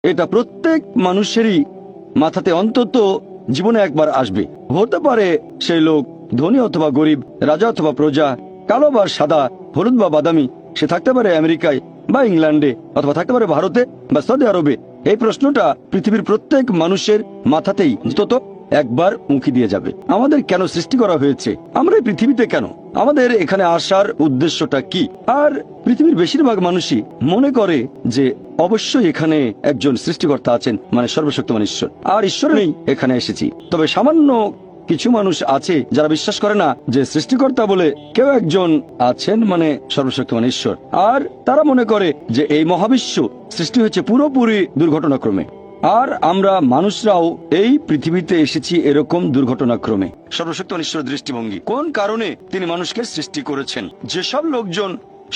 এটা প্রত্যেক মানুষেরই মাথাতে অন্তত জীবনে একবার আসবে। হতে পারে সেই লোক ধনী অথবা গরিব, রাজা অথবা প্রজা, কালো বা সাদা, হলুদ বা বাদামি। সে থাকতে পারে আমেরিকায় বা ইংল্যান্ডে, অথবা থাকতে পারে ভারতে বা সৌদি আরবে। এই প্রশ্নটা পৃথিবীর প্রত্যেক মানুষের মাথাতেই অন্তত একবার উঁকি দিয়ে যাবে। আমাদের কেন সৃষ্টি করা হয়েছে? আমরা এই পৃথিবীতে কেন? আমাদের এখানে আসার উদ্দেশ্যটা কি? আর পৃথিবীর বেশিরভাগ মানুষই মনে করে যে অবশ্যই এখানে একজন সৃষ্টিকর্তা আছেন, মানে সর্বশক্তিমান ঈশ্বর, আর ঈশ্বরেই এখানে এসেছি। তবে সামান্য কিছু মানুষ আছে যারা বিশ্বাস করে না যে সৃষ্টিকর্তা বলে কেউ একজন আছেন, মানে সর্বশক্তিমান ঈশ্বর। আর তারা মনে করে যে এই মহাবিশ্ব সৃষ্টি হয়েছে পুরোপুরি দুর্ঘটনাক্রমে, আর আমরা মানুষরাও এই পৃথিবীতে এসেছি এরকম দুর্ঘটনাক্রমে। সর্বশক্তিমান ঈশ্বরের দৃষ্টিভঙ্গি, কোন কারণে তিনি মানুষকে সৃষ্টি করেছেন? যেসব লোকজন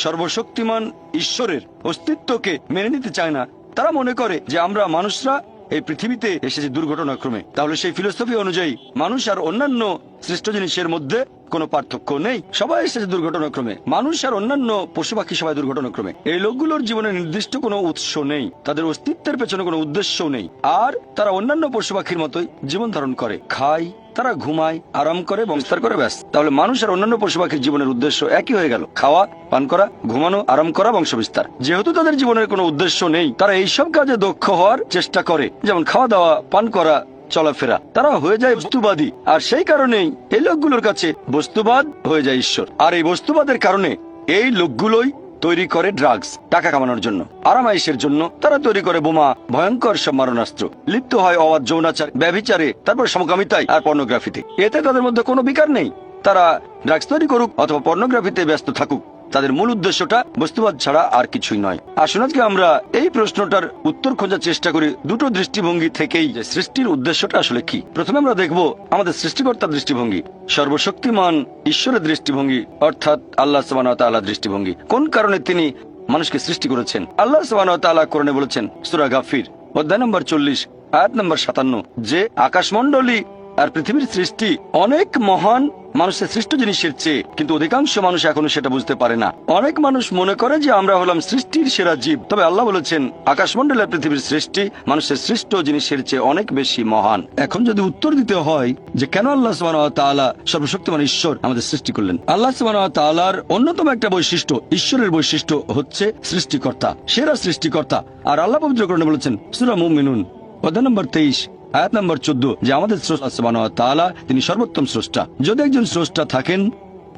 সর্বশক্তিমান ঈশ্বরের অস্তিত্বকে মেনে নিতে চায় না, তারা মনে করে যে আমরা মানুষরা এই পৃথিবীতে এসেছে দুর্ঘটনাক্রমে। তাহলে সেই ফিলোসফি অনুযায়ী মানুষ আর অন্যান্য সৃষ্ট জিনিসের মধ্যে কোনো পার্থক্য নেই, সবাই এসেছে দুর্ঘটনাক্রমে। মানুষ আর অন্যান্য পশু পাখি সবাই দুর্ঘটনাক্রমে। এই লোকগুলোর জীবনে নির্দিষ্ট কোনো উৎস নেই, তাদের অস্তিত্বের পেছনে কোনো উদ্দেশ্য নেই, আর তারা অন্যান্য পশু পাখির মতোই জীবন ধারণ করে, খায়, তারা ঘুমায়, আরাম করে, বংশবিস্তার করে, ব্যাস। তাহলে মানুষ আর অন্যান্য পশু পাখির জীবনের উদ্দেশ্য একই হয়ে গেল, খাওয়া, পান করা, ঘুমানো, আরাম করা, বংশবিস্তার। যেহেতু তাদের জীবনের কোনো উদ্দেশ্য নেই, তারা এইসব কাজে দক্ষ হওয়ার চেষ্টা করে, যেমন খাওয়া দাওয়া, পান করা, চলাফেরা। তারা হয়ে যায় বস্তুবাদী, আর সেই কারণেই এই লোকগুলোর কাছে বস্তুবাদ হয়ে যায় ঈশ্বর। আর এই বস্তুবাদের কারণে এই লোকগুলোই তৈরি করে ড্রাগস, টাকা কামানোর জন্য, আরামাইশের জন্য। তারা তৈরি করে বোমা, ভয়ঙ্কর সব মারণাস্ত্র, লিপ্ত হয় অবাধ যৌনাচার, ব্যভিচারে, তারপর সমকামিতায় আর পর্নোগ্রাফিতে। এতে তাদের মধ্যে কোনো বিকার নেই। তারা ড্রাগস তৈরি করুক অথবা পর্নোগ্রাফিতে ব্যস্ত থাকুক, তাদের মূল উদ্দেশ্যটা বস্তুবাদ ছাড়া আর কিছুই নয়। আসুন আজকে আমরা এই প্রশ্নটার উত্তর খোঁজার চেষ্টা করি দুটো দৃষ্টিভঙ্গি থেকেই, যে সৃষ্টির উদ্দেশ্যটা আসলে কি। প্রথমে আমরা দেখব আমাদের সৃষ্টিকর্তার দৃষ্টিভঙ্গি, সর্বশক্তিমান ঈশ্বরের দৃষ্টিভঙ্গি, অর্থাৎ আল্লাহ সুবহানাহু ওয়া তাআলার দৃষ্টিভঙ্গি। কোন কারণে তিনি মানুষকে সৃষ্টি করেছেন? আল্লাহ সুবহানাহু ওয়া তাআলা কোরআনে বলেছেন, সূরা গাফির অধ্যায় নম্বর 40 আয়াত নম্বর 57, যে আকাশমণ্ডলী আর পৃথিবীর সৃষ্টি অনেক মহান মানুষের সৃষ্ট জিনিসের চেয়ে, কিন্তু অধিকাংশ মানুষ এখনো সেটা বুঝতে পারে না। অনেক মানুষ মনে করে যে আমরা হলাম সৃষ্টির সেরা জীব, তবে আল্লাহ বলেছেন আকাশমণ্ডল আর পৃথিবীর সৃষ্টি মানুষের সৃষ্ট জিনিসের চেয়ে অনেক বেশি মহান। এখন যদি উত্তর দিতে হয় যে কেন আল্লাহ সুবহানাহু ওয়া তাআলা সর্বশক্তিমান ঈশ্বর আমাদের সৃষ্টি করলেন, আল্লাহ সুবহানাহু ওয়া তাআলার অন্যতম একটা বৈশিষ্ট্য, ঈশ্বরের বৈশিষ্ট্য হচ্ছে সৃষ্টিকর্তা, সেরা সৃষ্টিকর্তা। আর আল্লাহ পবিত্র কোরআনে বলেছেন সূরা মুমিনুন অধ্যায় নম্বর 23 আয়াত নম্বর 14, যে আমাদের স্রষ্টা সুবহানাহু ওয়া তাআলা তিনি সর্বোত্তম স্রষ্টা। যদি একজন স্রষ্টা থাকেন,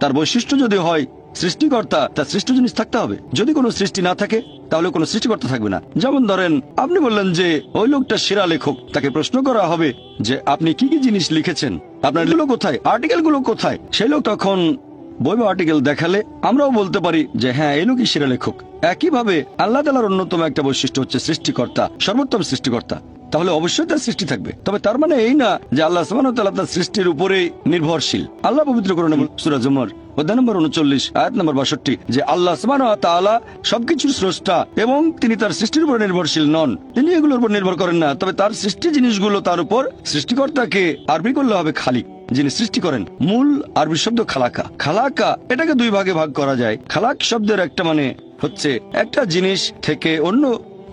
তার বৈশিষ্ট্য যদি হয় সৃষ্টিকর্তা, তার সৃষ্ট জিনিস থাকতে হবে। যদি কোনো সৃষ্টি না থাকে, তাহলে কোনো সৃষ্টিকর্তা থাকবে না। যেমন ধরেন, আপনি বললেন যে ওই লোকটা সেরা লেখক, তাকে প্রশ্ন করা হবে যে আপনি কি কি জিনিস লিখেছেন, আপনার এগুলো কোথায়, আর্টিকেল গুলো কোথায়? সেই লোক তখন বই বা আর্টিকেল দেখালে আমরাও বলতে পারি যে হ্যাঁ, এই লোকই সেরা লেখক। একইভাবে আল্লাহ তাআলার অন্যতম একটা বৈশিষ্ট্য হচ্ছে সৃষ্টিকর্তা, সর্বোত্তম সৃষ্টিকর্তা। তাহলে অবশ্যই তার সৃষ্টি থাকবে, তবে তার মানে এই না যে আল্লাহ সুবহানাহু ওয়া তাআলা তার সৃষ্টির উপরে নির্ভরশীল। আল্লাহ পবিত্র কোরআনে সূরা জুমার অধ্যায় নম্বর 39 আয়াত নম্বর 62, যে আল্লাহ সুবহানাহু ওয়া তাআলা সবকিছুর স্রষ্টা এবং তিনি তার সৃষ্টির উপর নির্ভরশীল নন। তিনি এগুলোর উপর নির্ভর করেন না, তবে তার সৃষ্টি জিনিসগুলো তার উপর। সৃষ্টিকর্তাকে আরবি করলে হবে খালিক, যিনি সৃষ্টি করেন। মূল আরবি শব্দ খালাকা। খালাকা এটাকে দুই ভাগে ভাগ করা যায়। খালাক শব্দের একটা মানে হচ্ছে একটা জিনিস থেকে অন্য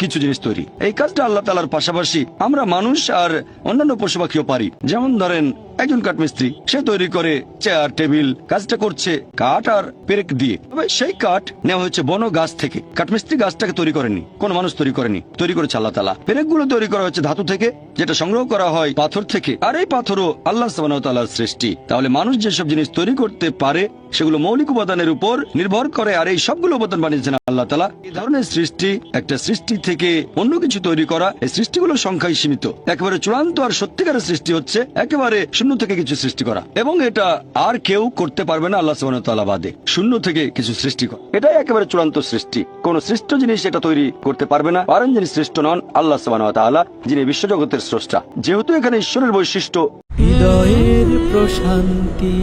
কিছু জিনিস তৈরি। এই কাজটা আল্লাহ তাআলার পাশাপাশি আমরা মানুষ আর অন্যান্য পশু পাখিও পারি। যেমন ধরেন, একজন কাঠমিস্ত্রি, সে তৈরি করে চেয়ার, টেবিল, কাজটা করছে কাঠ আর পেরেক দিয়ে। তবে সেই কাঠ নেওয়া হয়েছে বন গাছ থেকে। কাঠমিস্ত্রি গাছটাকে তৈরি করেনি, কোন মানুষ তৈরি করেনি, তৈরি করেছে আল্লাহ তাআলা। পেরেক গুলো তৈরি করা হচ্ছে ধাতু থেকে, যেটা সংগ্রহ করা হয় পাথর থেকে, আর এই পাথরও আল্লাহ সুবহানাহু ওয়া তাআলার সৃষ্টি। তাহলে মানুষ যেসব জিনিস তৈরি করতে পারে সেগুলো মৌলিক উপাদানের উপর নির্ভর করে, আর এই সবগুলো উপাদান বানিয়েছেন আল্লাহ তাআলা। এই ধরনের সৃষ্টি, একটা সৃষ্টি থেকে অন্য কিছু তৈরি করা, এই সৃষ্টিগুলোর সংখ্যাই সীমিত। একেবারে চূড়ান্ত আর সত্যিকারের সৃষ্টি হচ্ছে একেবারে শূন্য থেকে কিছু সৃষ্টি করা, এবং এটা আর কেউ করতে পারবে না আল্লাহ সুবহানাহু ওয়া তাআলা বাদে। শূন্য থেকে কিছু সৃষ্টি করা, এটাই একেবারে চূড়ান্ত সৃষ্টি। কোন সৃষ্ট জিনিস এটা তৈরি করতে পারবে না, পারেন যিনি সৃষ্ট নন, আল্লাহ সুবহানাহু ওয়া তাআলা, যিনি বিশ্বজগতের স্রষ্টা। যেহেতু এখানে ঈশ্বরের বৈশিষ্ট্য, হৃদয়ের প্রশান্তি।